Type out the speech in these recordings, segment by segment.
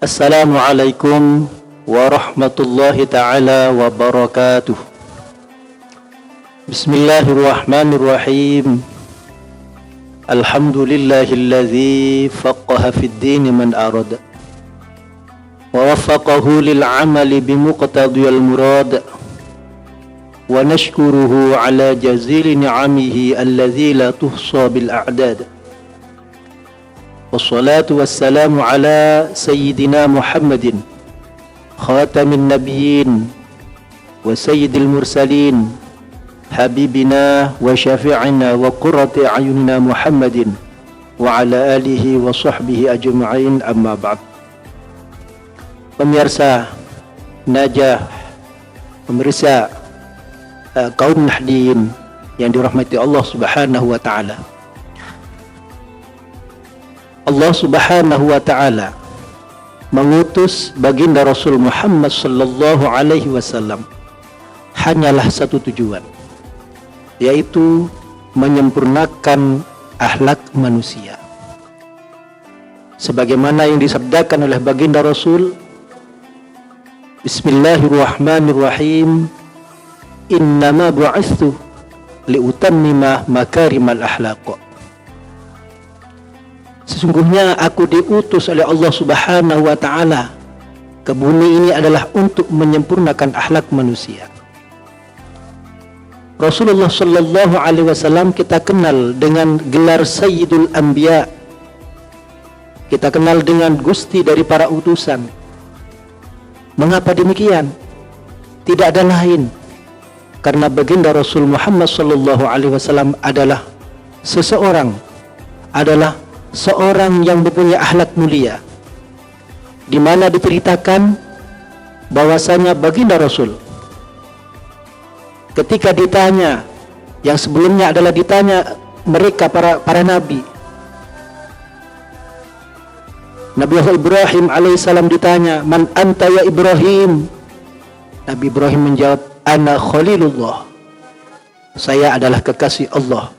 Assalamualaikum warahmatullahi ta'ala wabarakatuh. Bismillahirrahmanirrahim. Alhamdulillahilladzi faqaha fid din man arada wa waffaqahu lil amali bimuqtadiyal murad wa nashkuruhu ala jazili ni'amihi alladzi la tuhsa bil a'dad. Wassalatu wassalamu ala sayyidina Muhammadin khatamin nabiyyin wa sayyidil mursalin habibina wa syafi'ina wa qurrati a'yunina Muhammadin wa ala alihi wa sahbihi ajma'in, amma ba'd. Pemirsa Najah, pemirsa kaum nahdien yang dirahmati Allah Subhanahu wa ta'ala. Allah Subhanahu wa ta'ala mengutus baginda Rasul Muhammad sallallahu alaihi wasallam hanyalah satu tujuan, yaitu menyempurnakan akhlak manusia. Sebagaimana yang disabdakan oleh baginda Rasul, Bismillahirrahmanirrahim, innama bu'itsu liutammima makarimal akhlaq. Sesungguhnya aku diutus oleh Allah Subhanahu wa ta'ala ke bumi ini adalah untuk menyempurnakan akhlak manusia. Rasulullah sallallahu alaihi wasallam kita kenal dengan gelar Sayyidul Anbiya. Kita kenal dengan Gusti dari para utusan. Mengapa demikian? Tidak ada lain karena baginda Rasul Muhammad sallallahu alaihi wasallam adalah seorang yang mempunyai akhlak mulia, di mana diceritakan bahwasanya baginda Rasul ketika ditanya, yang sebelumnya adalah ditanya mereka para nabi. Nabi Ibrahim alaihissalam ditanya, man anta ya Ibrahim? Nabi Ibrahim menjawab, ana khalilullah, saya adalah kekasih Allah.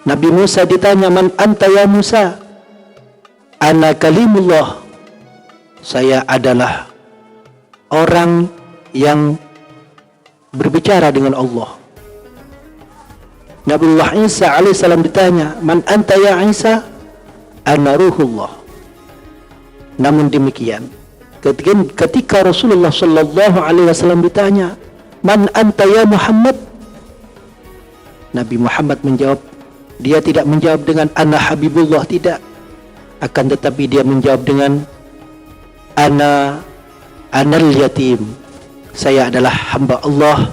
Nabi Musa ditanya, man anta ya Musa? Ana kalimullah, saya adalah orang yang berbicara dengan Allah. Nabiullah Isa alaihissalam ditanya, man anta ya Isa? Ana ruhullah. Namun demikian, ketika Rasulullah sallallahu alaihi wasallam ditanya, man anta ya Muhammad? Nabi Muhammad menjawab, dia tidak menjawab dengan ana habibullah, tidak, akan tetapi dia menjawab dengan anal yatim, saya adalah hamba Allah,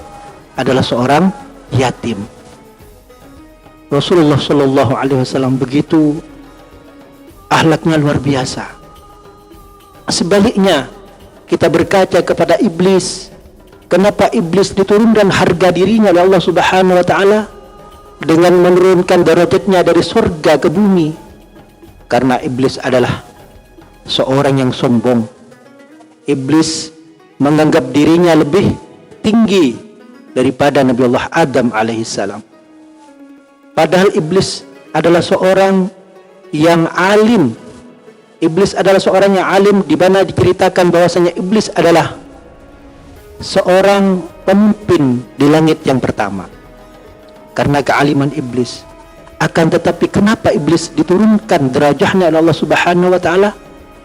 adalah seorang yatim. Rasulullah sallallahu alaihi wasallam begitu akhlaknya luar biasa. Sebaliknya, kita berkaca kepada iblis. Kenapa iblis diturunkan harga dirinya oleh Allah Subhanahu wa ta'ala dengan menurunkan derajatnya dari surga ke bumi? Karena iblis adalah seorang yang sombong. Iblis menganggap dirinya lebih tinggi daripada Nabi Allah Adam alaihissalam. Padahal iblis adalah seorang yang alim. Iblis adalah seorang yang alim, di mana diceritakan bahwasanya iblis adalah seorang pemimpin di langit yang pertama karena kealiman iblis. Akan tetapi kenapa iblis diturunkan derajatnya oleh Allah Subhanahu wa ta'ala?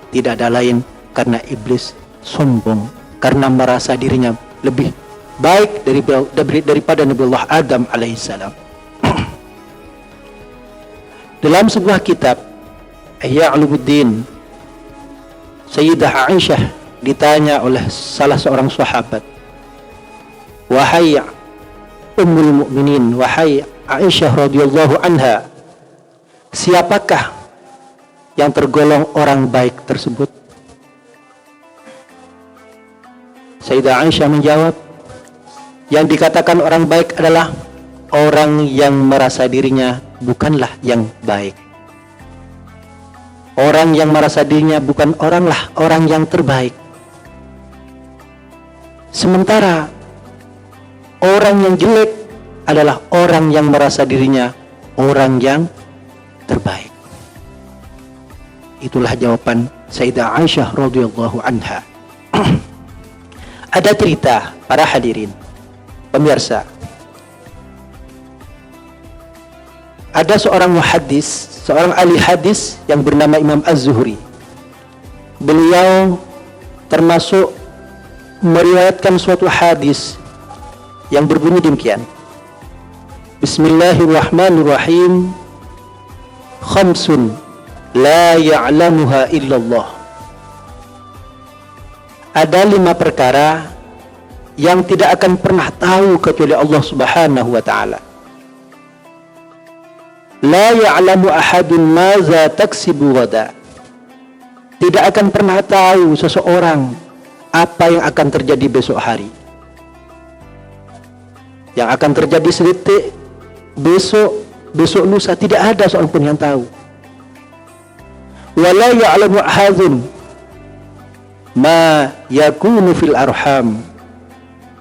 Tidak ada lain karena iblis sombong, karena merasa dirinya lebih baik daripada Nabi Allah Adam alaihissalam. Dalam sebuah kitab Ihya Ulumuddin, Sayyidah Aisyah ditanya oleh salah seorang sahabat, wahai Ummul Mukminin, wahai Aisyah radhiyallahu anha, siapakah yang tergolong orang baik tersebut? Sayyidah Aisyah menjawab, yang dikatakan orang baik adalah orang yang merasa dirinya bukanlah yang baik. Orang yang merasa dirinya bukan orang yang terbaik. Sementara orang yang jelek adalah orang yang merasa dirinya orang yang terbaik. Itulah jawaban Sayyidah Aisyah radhiyallahu anha. Ada cerita, para hadirin, pemirsa. Ada seorang muhaddis, seorang ahli hadis yang bernama Imam Az-Zuhri. Beliau termasuk meriwayatkan suatu hadis yang berbunyi demikian. Bismillahirrahmanirrahim. Khamsun la ya'lamuha illallah. Ada 5 perkara yang tidak akan pernah tahu kecuali Allah Subhanahu wa taala. La ya'lamu ahadun maza taksibu ghada. Tidak akan pernah tahu seseorang apa yang akan terjadi besok hari. Yang akan terjadi sedetik, besok lusa, tidak ada seorang pun yang tahu. Wala ya'lamu ahadun ma yakunu fil arham.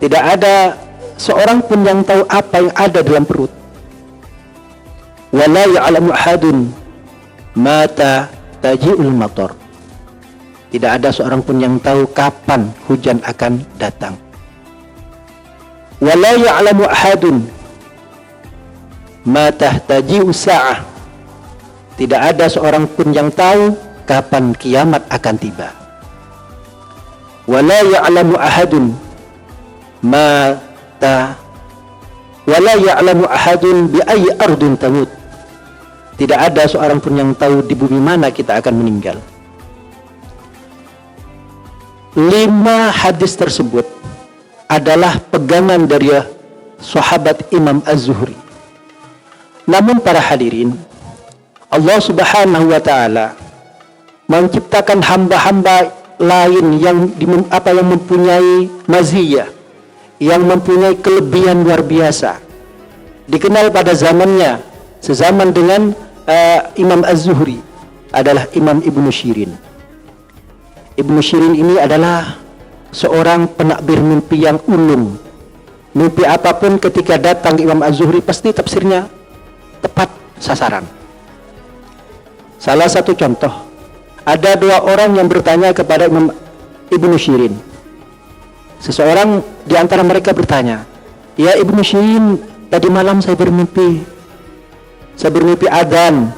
Tidak ada seorang pun yang tahu apa yang ada dalam perut. Wala ya'lamu ahadun mata taji'ul matar. Tidak ada seorang pun yang tahu kapan hujan akan datang. Wala ya'lamu ahadun ma tahtaji'u sa'ah. Tidak ada seorang pun yang tahu kapan kiamat akan tiba. Wala ya'lamu ahadun wala ya'lamu ahadun bi ayyi ardin tamut. Tidak ada seorang pun yang tahu di bumi mana kita akan meninggal. 5 hadis tersebut adalah pegangan dari sahabat Imam Az-Zuhri. Namun para hadirin, Allah Subhanahu wa taala menciptakan hamba-hamba lain yang mempunyai maziyah, yang mempunyai kelebihan luar biasa. Dikenal pada zamannya, sezaman dengan Imam Az-Zuhri, adalah Imam Ibnu Shirin. Ibnu Shirin ini adalah seorang penakbir mimpi yang ulum. Mimpi apapun ketika datang Imam Az-Zuhri pasti tafsirnya tepat sasaran. Salah satu contoh, ada 2 orang yang bertanya kepada Imam Ibnu Shirin. Seseorang di antara mereka bertanya, "Ya Ibnu Shirin, tadi malam saya bermimpi adzan."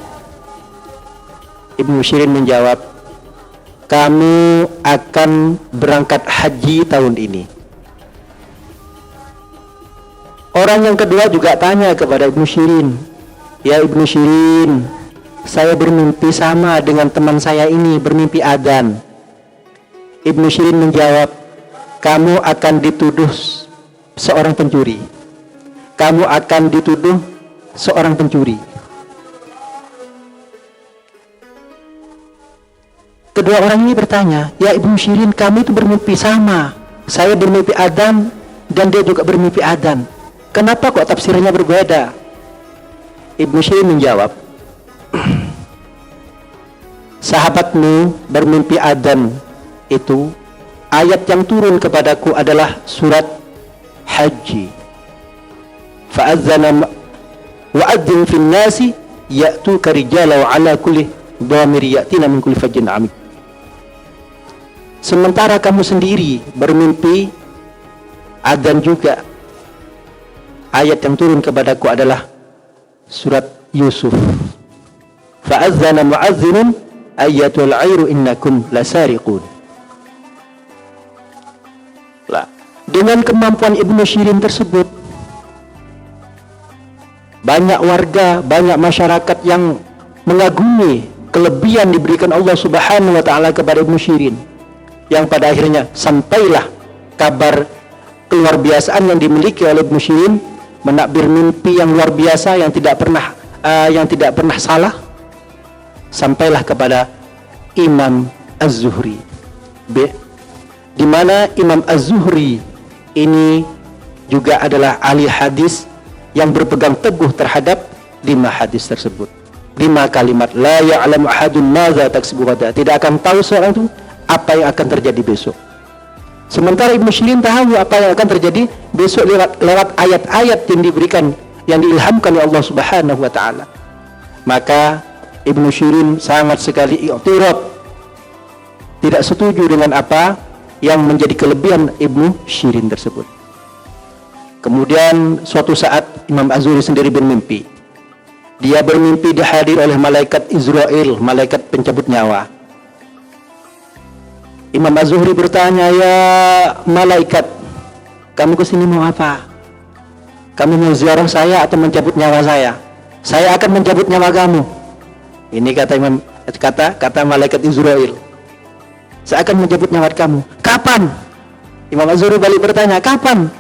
Ibnu Shirin menjawab, "Kamu akan berangkat haji tahun ini." Orang yang kedua juga tanya kepada Ibnu Shirin, "Ya Ibnu Shirin, saya bermimpi sama dengan teman saya ini, bermimpi adzan." Ibnu Shirin menjawab, "Kamu akan dituduh seorang pencuri. Kamu akan dituduh seorang pencuri." Kedua orang ini bertanya, "Ya Ibnu Shirin, kami itu bermimpi sama. Saya bermimpi adzan dan dia juga bermimpi adzan. Kenapa kok tafsirnya berbeda?" Ibnu Shirin menjawab, "Sahabatmu bermimpi adzan itu, ayat yang turun kepadaku adalah surat Haji. Fa'adzana wa'adzin fin nasi ya'tuka rijala wa ala kulli dhamir ya'tina min kulli fajjin 'amik." Sementara kamu sendiri bermimpi adzan juga. Ayat yang turun kepadaku adalah surat Yusuf. Fa'adzana mu'adzinun ayyatul 'airu innakum lasariqun. Dengan kemampuan Ibnu Shirin tersebut, banyak warga, banyak masyarakat yang mengagumi kelebihan diberikan Allah Subhanahu wa taala kepada Ibnu Shirin, yang pada akhirnya sampailah kabar keluar biasaan yang dimiliki oleh Ibnu Shirin, menakbir mimpi yang luar biasa yang tidak pernah salah, sampailah kepada Imam Az-Zuhri. Di mana Imam Az-Zuhri ini juga adalah ahli hadis yang berpegang teguh terhadap 5 hadis tersebut. 5 kalimat, la ya'lamu ahadun madza taksibu ghadan. Tidak akan tahu seorang itu apa yang akan terjadi besok. Sementara Ibnu Shirin tahu apa yang akan terjadi besok lewat ayat-ayat yang diberikan, yang diilhamkan oleh Allah Subhanahu wa taala. Maka Ibnu Shirin sangat sekali i'tirad tidak setuju dengan apa yang menjadi kelebihan Ibnu Syirin tersebut. Kemudian suatu saat Imam Az-Zuhri sendiri bermimpi. Dia bermimpi dihadir oleh malaikat Israel, malaikat pencabut nyawa. Imam Az-Zuhri bertanya, "Ya malaikat, kamu kesini mau apa? Kamu mau ziarah saya atau mencabut nyawa saya? Saya akan mencabut nyawa kamu." Ini kata malaikat Israel. "Saya akan mencabut nyawa kamu." "Kapan?" Imam Az-Zuhri balik bertanya, "Kapan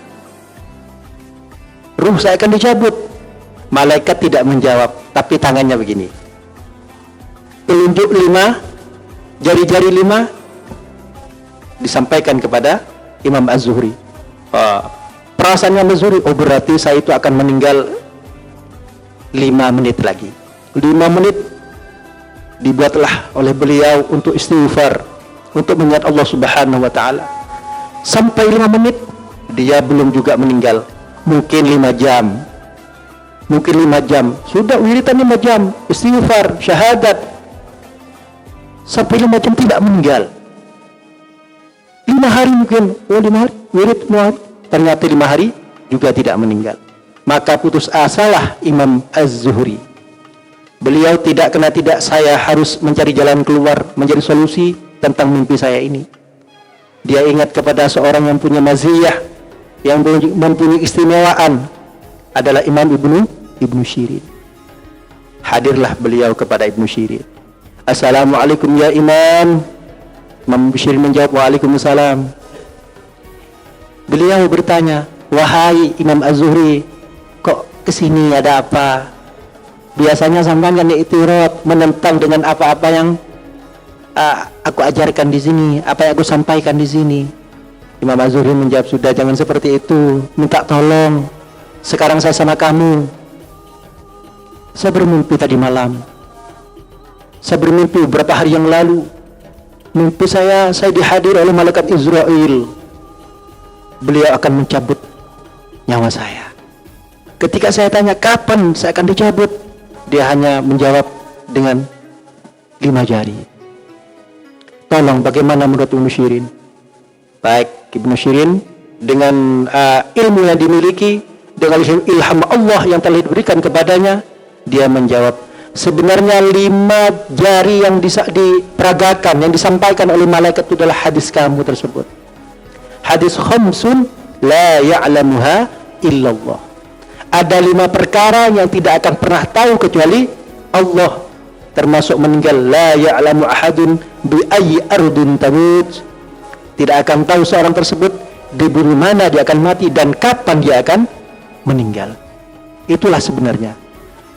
ruh saya akan dicabut?" Malaikat tidak menjawab, tapi tangannya begini. Telunjuk 5, jari-jari 5 disampaikan kepada Imam Az-Zuhri. Perasaannya Imam Az-Zuhri, oh berarti saya itu akan meninggal 5 menit lagi. 5 menit dibuatlah oleh beliau untuk istighfar, untuk mengingat Allah Subhanahu wa taala. Sampai 5 menit dia belum juga meninggal. Mungkin 5 jam. Mungkin 5 jam. Sudah wiritan 5 jam, istighfar, syahadat. Sampai 5 jam tidak meninggal. 5 hari mungkin. Oh 5 hari, wirid 5 hari. Ternyata 5 hari juga tidak meninggal. Maka putus asalah Imam Az-Zuhri. Beliau tidak saya harus mencari jalan keluar, mencari solusi tentang mimpi saya ini. Dia ingat kepada seorang yang punya maziyah, yang mempunyai istimewaan, adalah Imam Ibnu Syirin. Hadirlah beliau kepada Ibnu Syirin. "Assalamualaikum ya Imam." Imam Syirin menjawab, "Waalaikumsalam." Beliau bertanya, "Wahai Imam Az-Zuhri, kok kesini, ada apa? Biasanya sampean kan i'tirad, menentang dengan apa-apa yang aku ajarkan di sini, apa yang aku sampaikan di sini." Imam Az-Zuhri menjawab, "Sudah, jangan seperti itu, minta tolong. Sekarang saya sama kamu. Saya bermimpi tadi malam. Saya bermimpi beberapa hari yang lalu. Mimpi saya dihadir oleh malaikat Israel. Beliau akan mencabut nyawa saya. Ketika saya tanya kapan saya akan dicabut, dia hanya menjawab dengan 5 jari. Tolong, bagaimana menurut Ibnu Syirin?" Baik, Ibnu Syirin dengan ilmu yang dimiliki, dengan ilham Allah yang telah diberikan kepadanya, dia menjawab, sebenarnya 5 jari yang diperagakan, yang disampaikan oleh malaikat itu adalah hadis kamu tersebut. Hadis khamsun la ya'lamuha illallah. Ada 5 perkara yang tidak akan pernah tahu kecuali Allah, termasuk meninggal. La ya'lamu ahadun bi ayyi ardun tamut. Tidak akan tahu seorang tersebut di bumi mana dia akan mati dan kapan dia akan meninggal. Itulah sebenarnya.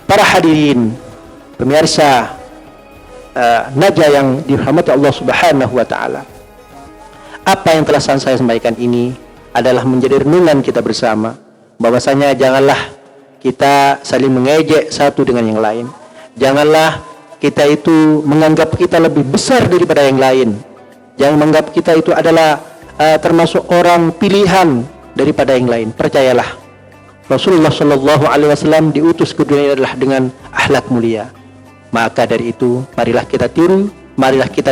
Para hadirin, pemirsa Naja yang dirahmati Allah Subhanahu wa taala. Apa yang telah saya sampaikan ini adalah menjadi renungan kita bersama, bahwasanya janganlah kita saling mengejek satu dengan yang lain. Janganlah kita itu menganggap kita lebih besar daripada yang lain. Jangan menganggap kita itu adalah termasuk orang pilihan daripada yang lain. Percayalah, Rasulullah Shallallahu Alaihi Wasallam diutus ke dunia adalah dengan akhlak mulia. Maka dari itu, marilah kita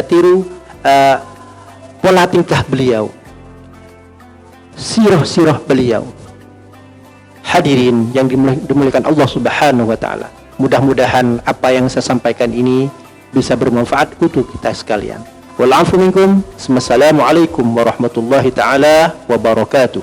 tiru pola tingkah beliau, sirah beliau. Hadirin yang dimuliakan Allah Subhanahu wa taala. Mudah-mudahan apa yang saya sampaikan ini bisa bermanfaat untuk kita sekalian. Wal 'afu minkum. Wassalamualaikum warahmatullahi taala wabarakatuh.